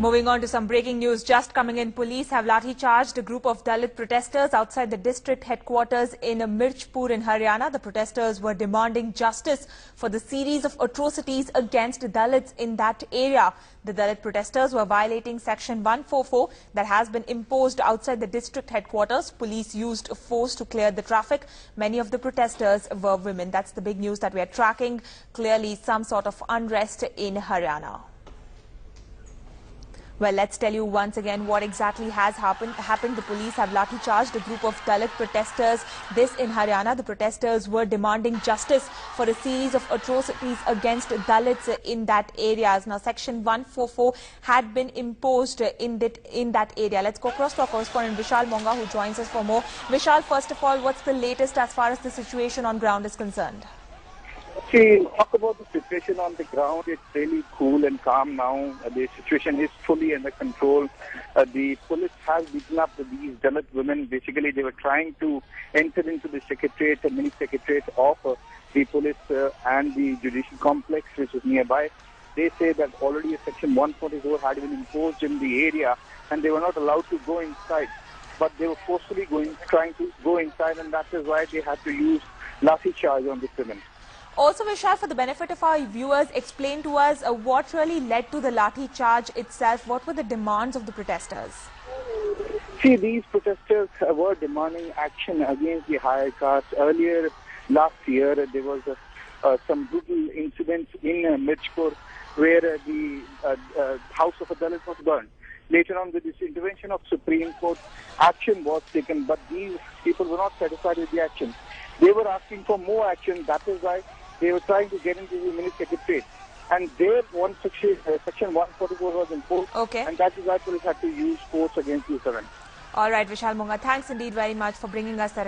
Moving on to some breaking news just coming in, police have lathi-charged a group of Dalit protesters outside the district headquarters in Mirchpur in Haryana. The protesters were demanding justice for the series of atrocities against Dalits in that area. The Dalit protesters were violating Section 144 that has been imposed outside the district headquarters. Police used force to clear the traffic. Many of the protesters were women. That's the big news that we are tracking. Clearly some sort of unrest in Haryana. Well, let's tell you once again what exactly has happened. The police have lathi-charged a group of Dalit protesters. This in Haryana. The protesters were demanding justice for a series of atrocities against Dalits in that area. Now, Section 144 had been imposed in that area. Let's go across to our correspondent Vishal Monga, who joins us for more. Vishal, first of all, what's the latest as far as the situation on ground is concerned? See, talk about the situation on the ground. It's really cool and calm now. The situation is fully under control. The police has beaten up these Dalit women. Basically, they were trying to enter into the secretariat, the mini secretariat of the police and the judicial complex, which is nearby. They say that already a Section 144 had been imposed in the area, and they were not allowed to go inside. But they were forcefully trying to go inside, and that is why they had to use lathi charge on these women. Also, Vishal, for the benefit of our viewers, explain to us what really led to the lathi charge itself. What were the demands of the protesters? See, these protesters were demanding action against the higher caste. Earlier last year, there was some brutal incidents in Mirchpur where the house of a Dalit was burned. Later on, with this intervention of Supreme Court, action was taken, but these people were not satisfied with the action. They were asking for more action. That is why they were trying to get into the mini secretariat. And there, Section 144 was imposed. Okay. And that is why police had to use force against these women. All right, Vishal Monga, thanks indeed very much for bringing us that